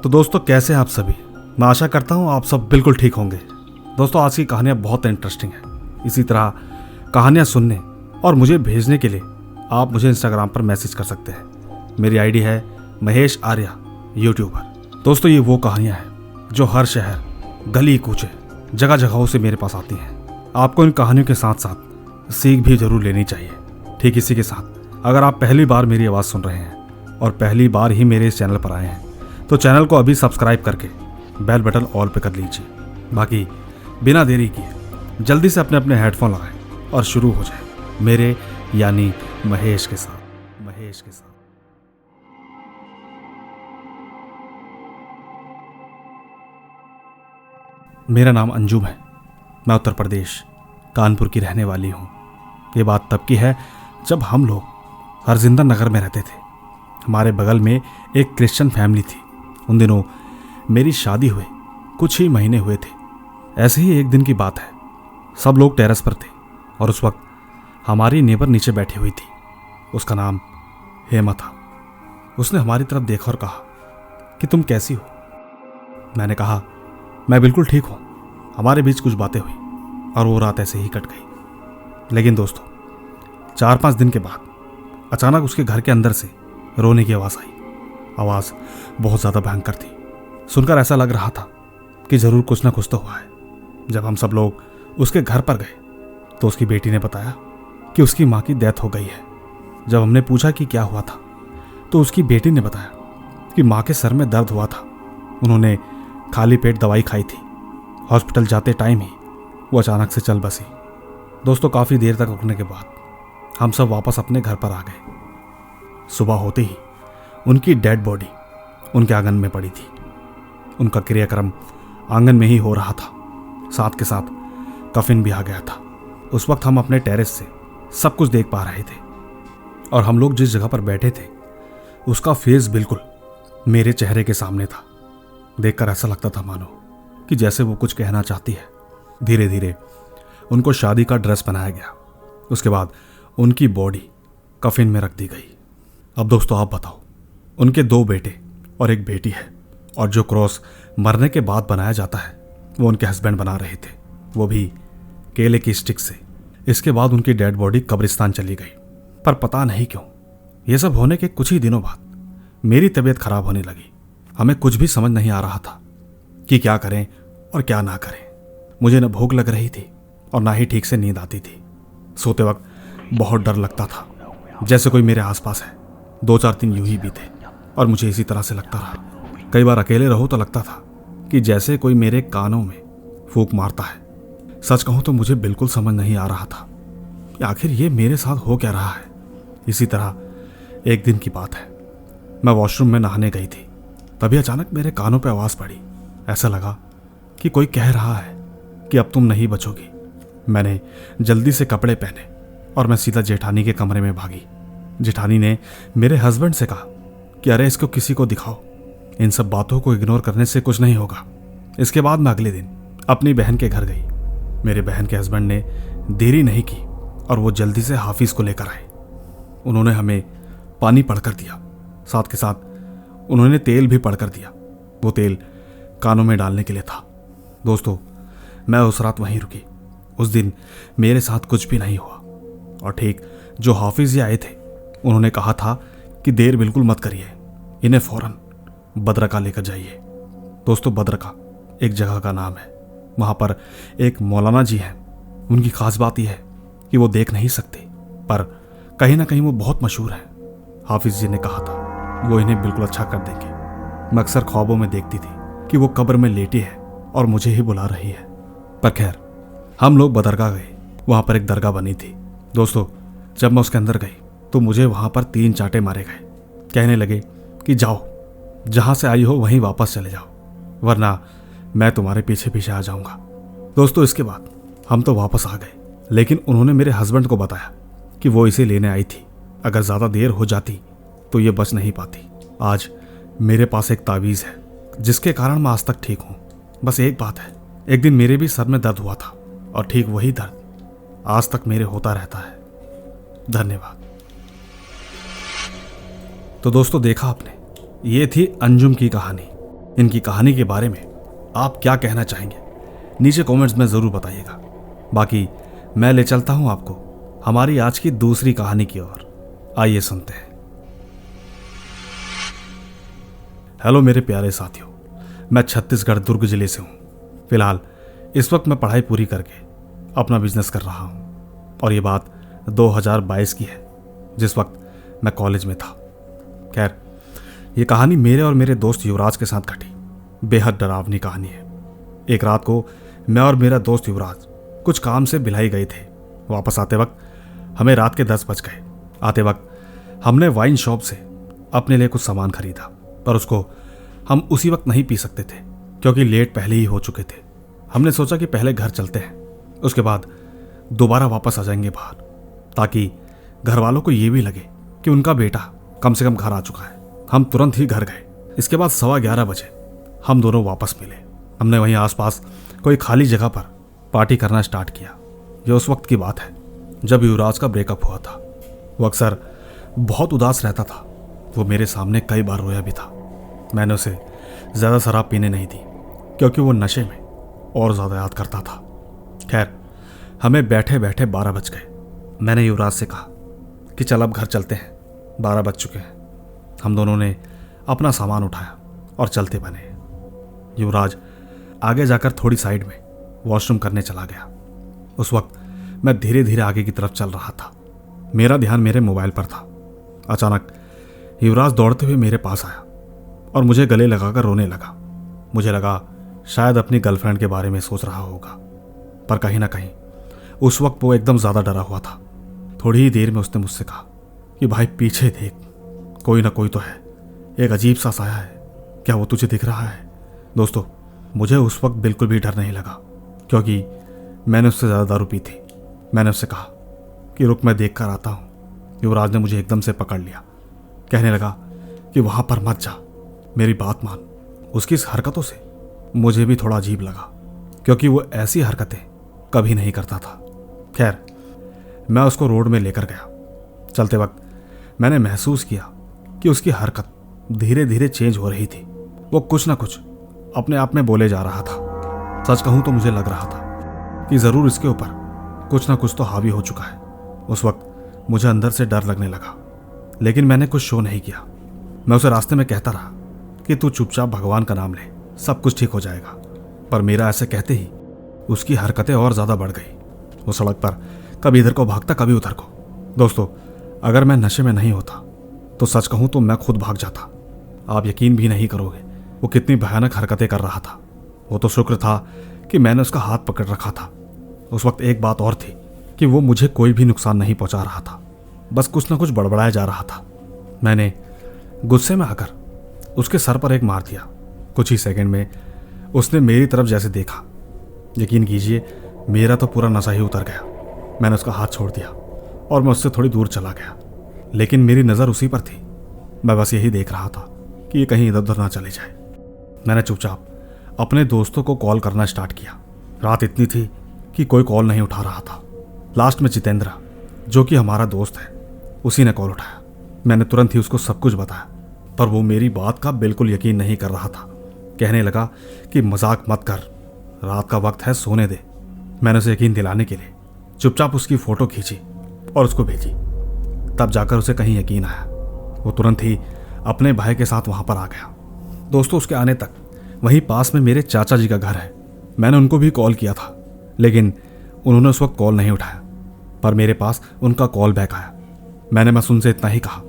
तो दोस्तों कैसे हैं आप सभी। मैं आशा करता हूं आप सब बिल्कुल ठीक होंगे। दोस्तों आज की कहानियां बहुत इंटरेस्टिंग हैं। इसी तरह कहानियां सुनने और मुझे भेजने के लिए आप मुझे इंस्टाग्राम पर मैसेज कर सकते हैं। मेरी आईडी है महेश आर्या यूट्यूबर। दोस्तों ये वो कहानियां हैं जो हर शहर, गली कूचे, जगह जगहों से मेरे पास आती हैं। आपको इन कहानियों के साथ साथ सीख भी जरूर लेनी चाहिए। ठीक इसी के साथ अगर आप पहली बार मेरी आवाज़ सुन रहे हैं और पहली बार ही मेरे इस चैनल पर आए हैं तो चैनल को अभी सब्सक्राइब करके बेल बटन ऑल पे कर लीजिए। बाकी बिना देरी किए जल्दी से अपने अपने हेडफोन लगाएं और शुरू हो जाए मेरे यानी महेश के साथ। मेरा नाम अंजुम है। मैं उत्तर प्रदेश कानपुर की रहने वाली हूँ। ये बात तब की है जब हम लोग हरजिंदर नगर में रहते थे। हमारे बगल में एक क्रिश्चियन फैमिली थी। उन दिनों मेरी शादी हुए कुछ ही महीने हुए थे। ऐसे ही एक दिन की बात है, सब लोग टेरेस पर थे और उस वक्त हमारी नेबर नीचे बैठी हुई थी। उसका नाम हेमा था। उसने हमारी तरफ देखा और कहा कि तुम कैसी हो। मैंने कहा मैं बिल्कुल ठीक हूँ। हमारे बीच कुछ बातें हुई और वो रात ऐसे ही कट गई। लेकिन दोस्तों 4-5 दिन के बाद अचानक उसके घर के अंदर से रोने की आवाज़ आई। आवाज़ बहुत ज़्यादा भयंकर थी। सुनकर ऐसा लग रहा था कि ज़रूर कुछ ना कुछ तो हुआ है। जब हम सब लोग उसके घर पर गए तो उसकी बेटी ने बताया कि उसकी माँ की डेथ हो गई है। जब हमने पूछा कि क्या हुआ था तो उसकी बेटी ने बताया कि माँ के सर में दर्द हुआ था। उन्होंने खाली पेट दवाई खाई थी। हॉस्पिटल जाते टाइम ही वो अचानक से चल बसी। दोस्तों काफ़ी देर तक रुकने के बाद हम सब वापस अपने घर पर आ गए। सुबह होते ही उनकी डेड बॉडी उनके आंगन में पड़ी थी। उनका क्रियाक्रम आंगन में ही हो रहा था। साथ के साथ कफिन भी आ गया था। उस वक्त हम अपने टेरेस से सब कुछ देख पा रहे थे और हम लोग जिस जगह पर बैठे थे उसका फेस बिल्कुल मेरे चेहरे के सामने था। देखकर ऐसा लगता था मानो कि जैसे वो कुछ कहना चाहती है। धीरे धीरे उनको शादी का ड्रेस पहनाया गया। उसके बाद उनकी बॉडी कफिन में रख दी गई। अब दोस्तों आप बताओ, उनके 2 बेटे और एक बेटी है और जो क्रॉस मरने के बाद बनाया जाता है वो उनके हस्बैंड बना रहे थे, वो भी केले की स्टिक से। इसके बाद उनकी डेड बॉडी कब्रिस्तान चली गई। पर पता नहीं क्यों ये सब होने के कुछ ही दिनों बाद मेरी तबीयत खराब होने लगी। हमें कुछ भी समझ नहीं आ रहा था कि क्या करें और क्या ना करें। मुझे न भूख लग रही थी और ना ही ठीक से नींद आती थी। सोते वक्त बहुत डर लगता था जैसे कोई मेरे आसपास है। 2-4 दिन यूं ही बीते और मुझे इसी तरह से लगता रहा। कई बार अकेले रहो तो लगता था कि जैसे कोई मेरे कानों में फूंक मारता है। सच कहूं तो मुझे बिल्कुल समझ नहीं आ रहा था कि आखिर ये मेरे साथ हो क्या रहा है। इसी तरह एक दिन की बात है, मैं वॉशरूम में नहाने गई थी। तभी अचानक मेरे कानों पर आवाज़ पड़ी। ऐसा लगा कि कोई कह रहा है कि अब तुम नहीं बचोगी। मैंने जल्दी से कपड़े पहने और मैं सीधा जेठानी के कमरे में भागी। जेठानी ने मेरे हस्बैंड से कहा कि अरे इसको किसी को दिखाओ, इन सब बातों को इग्नोर करने से कुछ नहीं होगा। इसके बाद मैं अगले दिन अपनी बहन के घर गई। मेरे बहन के हस्बैंड ने देरी नहीं की और वो जल्दी से हाफिज़ को लेकर आए। उन्होंने हमें पानी पड़कर दिया, साथ के साथ उन्होंने तेल भी पड़कर दिया। वो तेल कानों में डालने के लिए था। दोस्तों मैं उस रात वहीं रुकी। उस दिन मेरे साथ कुछ भी नहीं हुआ और ठीक जो हाफिज़ जी आए थे उन्होंने कहा था कि देर बिल्कुल मत करिए, इन्हें फौरन बदरका लेकर जाइए। दोस्तों बदरका एक जगह का नाम है। वहाँ पर एक मौलाना जी हैं। उनकी खास बात यह है कि वो देख नहीं सकते पर कहीं ना कहीं वो बहुत मशहूर हैं। हाफिज़ जी ने कहा था वो इन्हें बिल्कुल अच्छा कर देंगे। मैं अक्सर ख्वाबों में देखती थी कि वो कब्र में लेटी है और मुझे ही बुला रही है। पर खैर हम लोग बदरगाह गए। वहाँ पर एक दरगाह बनी थी। दोस्तों जब मैं उसके अंदर गई तो मुझे वहाँ पर 3 चांटे मारे गए। कहने लगे कि जाओ, जहाँ से आई हो वहीं वापस चले जाओ, वरना मैं तुम्हारे पीछे पीछे आ जाऊँगा। दोस्तों इसके बाद हम तो वापस आ गए, लेकिन उन्होंने मेरे हस्बैंड को बताया कि वो इसे लेने आई थी। अगर ज़्यादा देर हो जाती तो ये बच नहीं पाती। आज मेरे पास एक तावीज़ है जिसके कारण मैं आज तक ठीक हूँ। बस एक बात है, एक दिन मेरे भी सर में दर्द हुआ था और ठीक वही दर्द आज तक मेरे होता रहता है। धन्यवाद। तो दोस्तों देखा आपने, ये थी अंजुम की कहानी। इनकी कहानी के बारे में आप क्या कहना चाहेंगे नीचे कमेंट्स में ज़रूर बताइएगा। बाकी मैं ले चलता हूं आपको हमारी आज की दूसरी कहानी की ओर। आइए सुनते हैं। हेलो मेरे प्यारे साथियों, मैं छत्तीसगढ़ दुर्ग जिले से हूँ। फिलहाल इस वक्त मैं पढ़ाई पूरी करके अपना बिजनेस कर रहा हूँ और ये बात 2022 की है, जिस वक्त मैं कॉलेज में था। खैर, ये कहानी मेरे और मेरे दोस्त युवराज के साथ घटी बेहद डरावनी कहानी है। एक रात को मैं और मेरा दोस्त युवराज कुछ काम से भिलाई गए थे। वापस आते वक्त हमें रात के 10 बज गए। आते वक्त हमने वाइन शॉप से अपने लिए कुछ सामान खरीदा, पर उसको हम उसी वक्त नहीं पी सकते थे क्योंकि लेट पहले ही हो चुके थे। हमने सोचा कि पहले घर चलते हैं, उसके बाद दोबारा वापस आ जाएंगे बाहर, ताकि घर वालों को ये भी लगे कि उनका बेटा कम से कम घर आ चुका है। हम तुरंत ही घर गए। इसके बाद 11:15 बजे हम दोनों वापस मिले। हमने वहीं आसपास कोई खाली जगह पर पार्टी करना स्टार्ट किया। यह उस वक्त की बात है जब युवराज का ब्रेकअप हुआ था। वो अक्सर बहुत उदास रहता था। वो मेरे सामने कई बार रोया भी था। मैंने उसे ज़्यादा शराब पीने नहीं दी क्योंकि वो नशे में और ज़्यादा याद करता था। खैर, हमें बैठे बैठे 12 बज गए। मैंने युवराज से कहा कि चल अब घर चलते हैं, 12 बज चुके हैं। हम दोनों ने अपना सामान उठाया और चलते बने। युवराज आगे जाकर थोड़ी साइड में वॉशरूम करने चला गया। उस वक्त मैं धीरे धीरे आगे की तरफ चल रहा था। मेरा ध्यान मेरे मोबाइल पर था। अचानक युवराज दौड़ते हुए मेरे पास आया और मुझे गले लगाकर रोने लगा। मुझे लगा शायद अपनी गर्लफ्रेंड के बारे में सोच रहा होगा, पर कहीं ना कहीं उस वक्त वो एकदम ज़्यादा डरा हुआ था। थोड़ी ही देर में उसने मुझसे कहा कि भाई पीछे देख, कोई ना कोई तो है, एक अजीब सा साया है, क्या वो तुझे दिख रहा है? दोस्तों, मुझे उस वक्त बिल्कुल भी डर नहीं लगा क्योंकि मैंने उससे ज़्यादा दारू पी थी। मैंने उससे कहा कि रुक, मैं देख कर आता हूँ। युवराज ने मुझे एकदम से पकड़ लिया, कहने लगा कि वहाँ पर मत जा, मेरी बात मान। उसकी इस हरकतों से मुझे भी थोड़ा अजीब लगा क्योंकि वो ऐसी हरकतें कभी नहीं करता था। खैर, मैं उसको रोड में लेकर गया। चलते वक्त मैंने महसूस किया कि उसकी हरकत धीरे धीरे चेंज हो रही थी। वो कुछ ना कुछ अपने आप में बोले जा रहा था। सच कहूं तो मुझे लग रहा था कि ज़रूर इसके ऊपर कुछ ना कुछ तो हावी हो चुका है। उस वक्त मुझे अंदर से डर लगने लगा, लेकिन मैंने कुछ शो नहीं किया। मैं उसे रास्ते में कहता रहा कि तू चुपचाप भगवान का नाम ले, सब कुछ ठीक हो जाएगा। पर मेरा ऐसे कहते ही उसकी हरकतें और ज़्यादा बढ़ गई। वो सड़क पर कभी इधर को भागता, कभी उधर को। दोस्तों, अगर मैं नशे में नहीं होता तो सच कहूं तो मैं खुद भाग जाता। आप यकीन भी नहीं करोगे वो कितनी भयानक हरकतें कर रहा था। वो तो शुक्र था कि मैंने उसका हाथ पकड़ रखा था। उस वक्त एक बात और थी कि वो मुझे कोई भी नुकसान नहीं पहुंचा रहा था, बस कुछ ना कुछ बड़बड़ाया जा रहा था। मैंने गुस्से में आकर उसके सर पर एक मार दिया। कुछ ही सेकंड में उसने मेरी तरफ जैसे देखा, यकीन कीजिए मेरा तो पूरा नशा ही उतर गया। मैंने उसका हाथ छोड़ दिया और मैं उससे थोड़ी दूर चला गया, लेकिन मेरी नज़र उसी पर थी। मैं बस यही देख रहा था कि ये कहीं इधर उधर ना चले जाए। मैंने चुपचाप अपने दोस्तों को कॉल करना स्टार्ट किया। रात इतनी थी कि कोई कॉल नहीं उठा रहा था। लास्ट में जितेंद्र, जो कि हमारा दोस्त है, उसी ने कॉल उठाया। मैंने तुरंत ही उसको सब कुछ बताया, पर वो मेरी बात का बिल्कुल यकीन नहीं कर रहा था। कहने लगा कि मजाक मत कर, रात का वक्त है, सोने दे। मैंने उसे यकीन दिलाने के लिए चुपचाप उसकी फ़ोटो खींची और उसको भेजी। तब जाकर उसे कहीं यकीन आया। वो तुरंत ही अपने भाई के साथ वहाँ पर आ गया। दोस्तों, उसके आने तक वहीं पास में मेरे चाचा जी का घर है। मैंने उनको भी कॉल किया था, लेकिन उन्होंने उस वक्त कॉल नहीं उठाया, पर मेरे पास उनका कॉल बैक आया। मैंने बस उनसे इतना ही कहा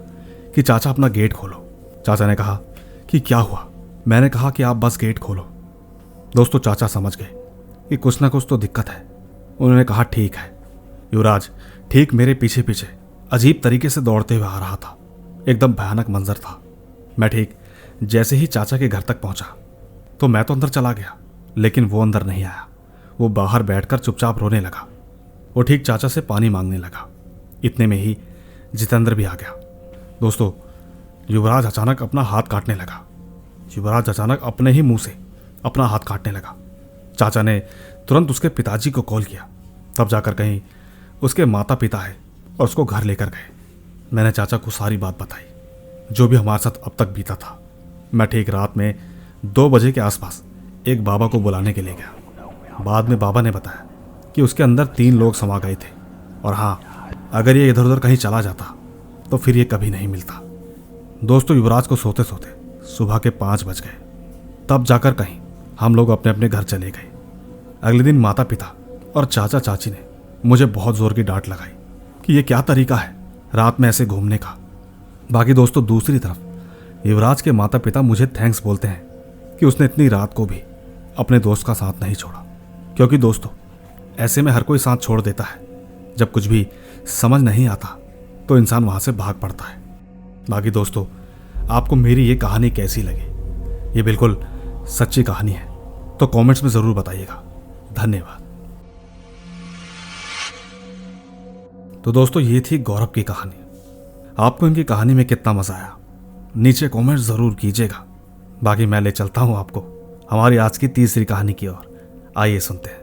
कि चाचा अपना गेट खोलो। चाचा ने कहा कि क्या हुआ? मैंने कहा कि आप बस गेट खोलो। दोस्तों, चाचा समझ गए कि कुछ ना कुछ तो दिक्कत है। उन्होंने कहा ठीक है। युवराज ठीक मेरे पीछे पीछे अजीब तरीके से दौड़ते हुए आ रहा था। एकदम भयानक मंजर था। मैं ठीक जैसे ही चाचा के घर तक पहुंचा तो मैं तो अंदर चला गया, लेकिन वो अंदर नहीं आया। वो बाहर बैठकर चुपचाप रोने लगा। वो ठीक चाचा से पानी मांगने लगा। इतने में ही जितेंद्र भी आ गया। दोस्तों, युवराज अचानक अपना हाथ काटने लगा। युवराज अचानक अपने ही मुंह से अपना हाथ काटने लगा। चाचा ने तुरंत उसके पिताजी को कॉल किया। तब जाकर कहीं उसके माता पिता है और उसको घर लेकर गए। मैंने चाचा को सारी बात बताई, जो भी हमारे साथ अब तक बीता था। मैं ठीक रात में 2 बजे के आसपास एक बाबा को बुलाने के लिए गया। बाद में बाबा ने बताया कि उसके अंदर 3 लोग समा गए थे और हाँ, अगर ये इधर उधर कहीं चला जाता तो फिर ये कभी नहीं मिलता। दोस्तों, युवराज को सोते सोते सुबह के 5 बज गए। तब जाकर कहीं हम लोग अपने अपने घर चले गए। अगले दिन माता पिता और चाचा चाची ने मुझे बहुत जोर की डांट लगाई कि ये क्या तरीका है रात में ऐसे घूमने का। बाकी दोस्तों, दूसरी तरफ युवराज के माता पिता मुझे थैंक्स बोलते हैं कि उसने इतनी रात को भी अपने दोस्त का साथ नहीं छोड़ा, क्योंकि दोस्तों ऐसे में हर कोई साथ छोड़ देता है। जब कुछ भी समझ नहीं आता तो इंसान वहां से भाग पड़ता है। बाकी दोस्तों, आपको मेरी ये कहानी कैसी लगी? ये बिल्कुल सच्ची कहानी है, तो कमेंट्स में ज़रूर बताइएगा। धन्यवाद। तो दोस्तों, ये थी गौरव की कहानी। आपको इनकी कहानी में कितना मजा आया, नीचे कमेंट ज़रूर कीजिएगा। बाकी मैं ले चलता हूं आपको हमारी आज की तीसरी कहानी की ओर। आइए सुनते हैं।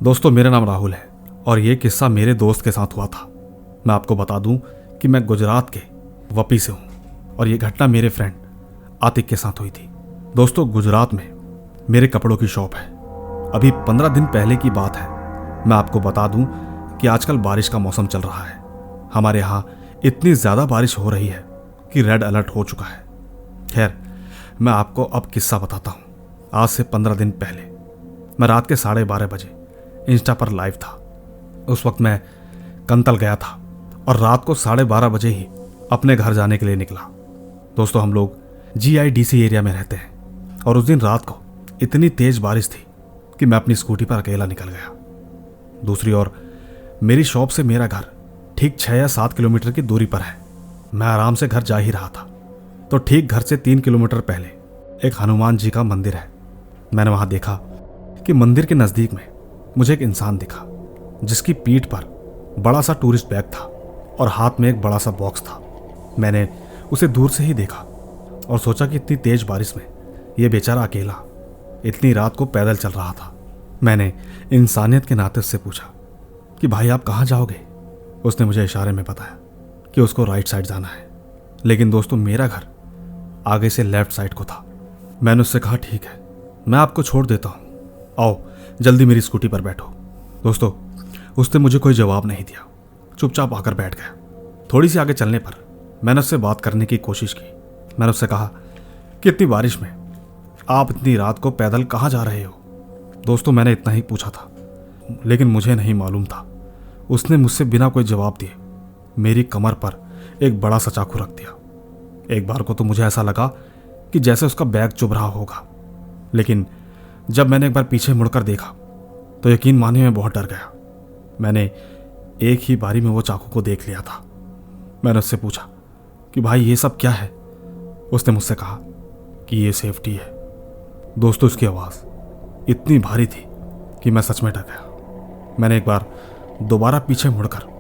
दोस्तों, मेरा नाम राहुल है और ये किस्सा मेरे दोस्त के साथ हुआ था। मैं आपको बता दूं कि मैं गुजरात के वपी से हूं और ये घटना मेरे फ्रेंड आतिक के साथ हुई थी। दोस्तों, गुजरात में मेरे कपड़ों की शॉप है। अभी 15 दिन पहले की बात है। मैं आपको बता दूं कि आजकल बारिश का मौसम चल रहा है। हमारे यहाँ इतनी ज़्यादा बारिश हो रही है कि रेड अलर्ट हो चुका है। खैर, मैं आपको अब किस्सा बताता हूँ। आज से 15 दिन पहले मैं रात के 12:30 बजे इंस्टा पर लाइव था। उस वक्त मैं कंतल गया था और रात को 12:30 बजे ही अपने घर जाने के लिए निकला। दोस्तों, हम लोग GIDC एरिया में रहते हैं और उस दिन रात को इतनी तेज बारिश थी कि मैं अपनी स्कूटी पर अकेला निकल गया। दूसरी ओर मेरी शॉप से मेरा घर ठीक 6 या 7 किलोमीटर की दूरी पर है। मैं आराम से घर जा ही रहा था तो ठीक घर से 3 किलोमीटर पहले एक हनुमान जी का मंदिर है। मैंने वहां देखा कि मंदिर के नज़दीक में मुझे एक इंसान दिखा जिसकी पीठ पर बड़ा सा टूरिस्ट बैग था और हाथ में एक बड़ा सा बॉक्स था। मैंने उसे दूर से ही देखा और सोचा कि इतनी तेज बारिश में यह बेचारा अकेला इतनी रात को पैदल चल रहा था। मैंने इंसानियत के नाते उससे पूछा कि भाई, आप कहाँ जाओगे? उसने मुझे इशारे में बताया कि उसको राइट साइड जाना है। लेकिन दोस्तों, मेरा घर आगे से लेफ्ट साइड को था। मैंने उससे कहा, ठीक है, मैं आपको छोड़ देता हूँ, आओ जल्दी मेरी स्कूटी पर बैठो। दोस्तों, उसने मुझे कोई जवाब नहीं दिया, चुपचाप आकर बैठ गया। थोड़ी सी आगे चलने पर मैंने उससे बात करने की कोशिश की। मैंने उससे कहा कि इतनी बारिश में आप इतनी रात को पैदल कहाँ जा रहे हो? दोस्तों, मैंने इतना ही पूछा था, लेकिन मुझे नहीं मालूम था उसने मुझसे बिना कोई जवाब दिए मेरी कमर पर एक बड़ा सा चाकू रख दिया। एक बार को तो मुझे ऐसा लगा कि जैसे उसका बैग चुभ रहा होगा, लेकिन जब मैंने एक बार पीछे मुड़कर देखा तो यकीन मानिए मैं बहुत डर गया। मैंने एक ही बारी में वो चाकू को देख लिया था। मैंने उससे पूछा कि भाई, ये सब क्या है? उसने मुझसे कहा कि ये सेफ्टी है। दोस्तों, उसकी आवाज़ इतनी भारी थी कि मैं सच में डर गया। मैंने एक बार दोबारा पीछे मुड़कर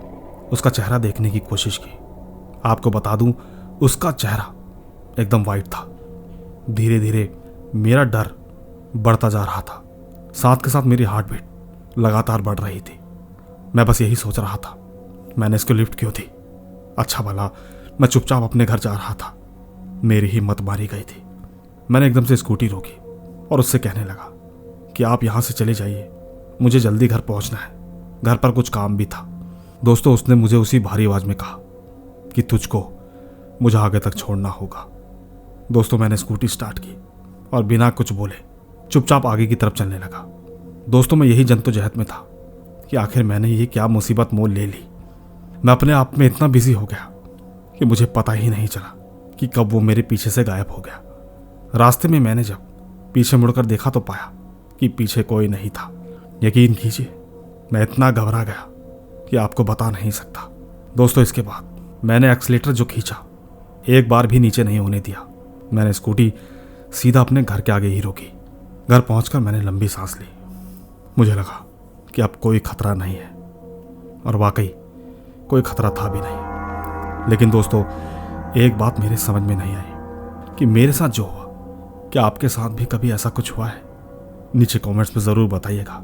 उसका चेहरा देखने की कोशिश की। आपको बता दूं, उसका चेहरा एकदम वाइट था। धीरे धीरे मेरा डर बढ़ता जा रहा था, साथ के साथ मेरी हार्ट बीट लगातार बढ़ रही थी। मैं बस यही सोच रहा था, मैंने इसको लिफ्ट क्यों दी? अच्छा भला मैं चुपचाप अपने घर जा रहा था। मेरी हिम्मत मारी गई थी। मैंने एकदम से स्कूटी रोकी और उससे कहने लगा कि आप यहाँ से चले जाइए, मुझे जल्दी घर पहुँचना है, घर पर कुछ काम भी था। दोस्तों, उसने मुझे उसी भारी आवाज में कहा कि तुझको मुझे आगे तक छोड़ना होगा। दोस्तों, मैंने स्कूटी स्टार्ट की और बिना कुछ बोले चुपचाप आगे की तरफ चलने लगा। दोस्तों, मैं यही जद्दोजहद में था कि आखिर मैंने ये क्या मुसीबत मोल ले ली। मैं अपने आप में इतना बिजी हो गया कि मुझे पता ही नहीं चला कि कब वो मेरे पीछे से गायब हो गया। रास्ते में मैंने जब पीछे मुड़कर देखा तो पाया कि पीछे कोई नहीं था। यकीन कीजिए, मैं इतना घबरा गया कि आपको बता नहीं सकता। दोस्तों, इसके बाद मैंने एक्सीलेटर जो खींचा, एक बार भी नीचे नहीं होने दिया। मैंने स्कूटी सीधा अपने घर के आगे ही रोकी। घर पहुंचकर मैंने लंबी सांस ली। मुझे लगा कि अब कोई खतरा नहीं है, और वाकई कोई खतरा था भी नहीं। लेकिन दोस्तों, एक बात मेरे समझ में नहीं आई कि मेरे साथ जो हुआ, क्या आपके साथ भी कभी ऐसा कुछ हुआ है? नीचे कमेंट्स में ज़रूर बताइएगा।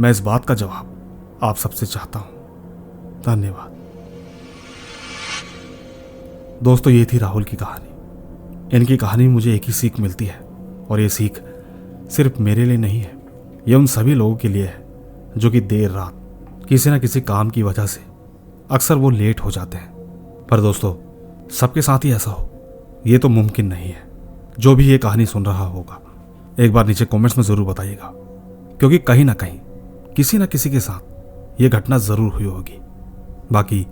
मैं इस बात का जवाब आप सबसे चाहता हूं। धन्यवाद। दोस्तों, ये थी राहुल की कहानी। इनकी कहानी मुझे एक ही सीख मिलती है, और ये सीख सिर्फ मेरे लिए नहीं है, ये उन सभी लोगों के लिए है जो कि देर रात किसी न किसी काम की वजह से अक्सर वो लेट हो जाते हैं। पर दोस्तों, सबके साथ ही ऐसा हो ये तो मुमकिन नहीं है। जो भी ये कहानी सुन रहा होगा, एक बार नीचे कमेंट्स में ज़रूर बताइएगा, क्योंकि कहीं ना कहीं किसी न किसी के साथ ये घटना ज़रूर हुई होगी। बाकी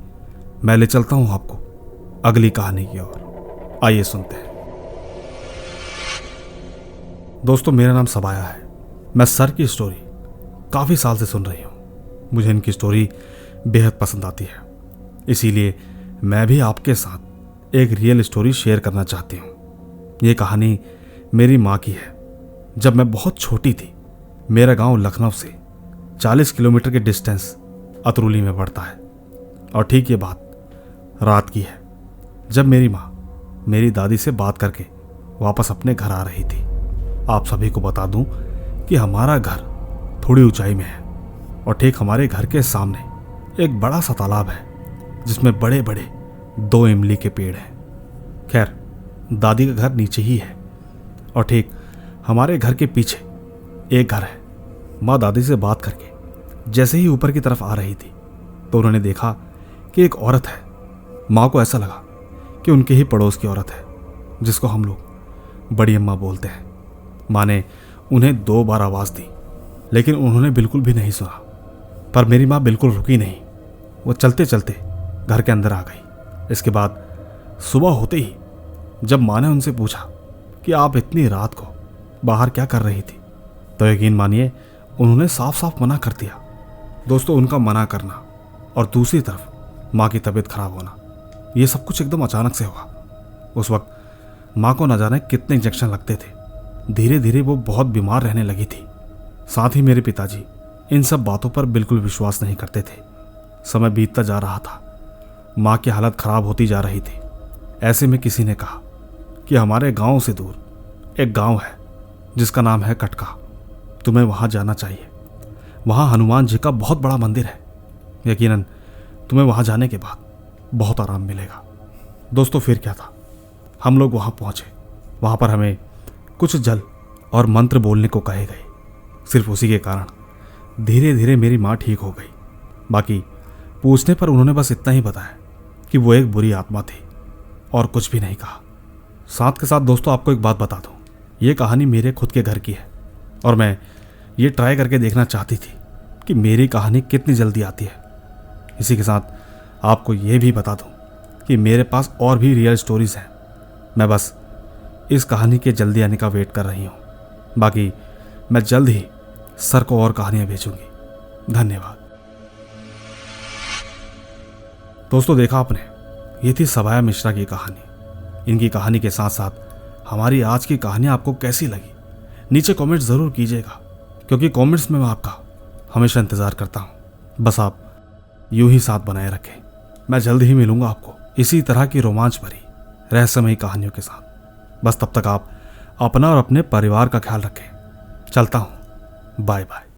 मैं ले चलता हूँ आपको अगली कहानी की ओर। आइए सुनते हैं। दोस्तों, मेरा नाम सबाया है। मैं सर की स्टोरी काफ़ी साल से सुन रही हूँ। मुझे इनकी स्टोरी बेहद पसंद आती है, इसीलिए मैं भी आपके साथ एक रियल स्टोरी शेयर करना चाहती हूँ। ये कहानी मेरी माँ की है। जब मैं बहुत छोटी थी, मेरा गांव लखनऊ से 40 किलोमीटर के डिस्टेंस अतरूली में पड़ता है, और ठीक ये बात रात की है, जब मेरी माँ मेरी दादी से बात करके वापस अपने घर आ रही थी। आप सभी को बता दूं कि हमारा घर थोड़ी ऊंचाई में है, और ठीक हमारे घर के सामने एक बड़ा सा तालाब है जिसमें बड़े बड़े 2 इमली के पेड़ हैं। खैर, दादी का घर नीचे ही है, और ठीक हमारे घर के पीछे एक घर है। माँ दादी से बात करके जैसे ही ऊपर की तरफ आ रही थी तो उन्होंने देखा कि एक औरत है। माँ को ऐसा लगा कि उनके ही पड़ोस की औरत है, जिसको हम लोग बड़ी अम्मा बोलते हैं। माँ ने उन्हें 2 बार आवाज़ दी, लेकिन उन्होंने बिल्कुल भी नहीं सुना। पर मेरी माँ बिल्कुल रुकी नहीं, वो चलते चलते घर के अंदर आ गई। इसके बाद सुबह होते ही जब माँ ने उनसे पूछा कि आप इतनी रात को बाहर क्या कर रही थी, तो यकीन मानिए उन्होंने साफ साफ मना कर दिया। दोस्तों, उनका मना करना और दूसरी तरफ माँ की तबीयत खराब होना, ये सब कुछ एकदम अचानक से हुआ। उस वक्त माँ को न जाने कितने इंजेक्शन लगते थे। धीरे धीरे वो बहुत बीमार रहने लगी थी। साथ ही मेरे पिताजी इन सब बातों पर बिल्कुल विश्वास नहीं करते थे। समय बीतता जा रहा था, माँ की हालत खराब होती जा रही थी। ऐसे में किसी ने कहा कि हमारे गांव से दूर एक गांव है जिसका नाम है कटका, तुम्हें वहां जाना चाहिए। वहां हनुमान जी का बहुत बड़ा मंदिर है। यकीनन तुम्हें वहां जाने के बाद बहुत आराम मिलेगा। दोस्तों, फिर क्या था, हम लोग वहां पहुंचे। वहां पर हमें कुछ जल और मंत्र बोलने को कहे गए। सिर्फ उसी के कारण धीरे धीरे मेरी माँ ठीक हो गई। बाकी पूछने पर उन्होंने बस इतना ही बताया कि वो एक बुरी आत्मा थी, और कुछ भी नहीं कहा। साथ के साथ दोस्तों, आपको एक बात बता दूं, ये कहानी मेरे खुद के घर की है, और मैं ये ट्राई करके देखना चाहती थी कि मेरी कहानी कितनी जल्दी आती है। इसी के साथ आपको ये भी बता दूं कि मेरे पास और भी रियल स्टोरीज हैं। मैं बस इस कहानी के जल्दी आने का वेट कर रही हूँ। बाकी मैं जल्द ही सर को और कहानियाँ भेजूंगी। धन्यवाद। दोस्तों, देखा आपने, ये थी सबाया मिश्रा की कहानी। इनकी कहानी के साथ साथ हमारी आज की कहानी आपको कैसी लगी, नीचे कमेंट ज़रूर कीजिएगा, क्योंकि कमेंट्स में मैं आपका हमेशा इंतज़ार करता हूँ। बस आप यूं ही साथ बनाए रखें। मैं जल्द ही मिलूंगा आपको इसी तरह की रोमांच भरी रहस्यमयी कहानियों के साथ। बस तब तक आप अपना और अपने परिवार का ख्याल रखें। चलता हूँ। Bye bye.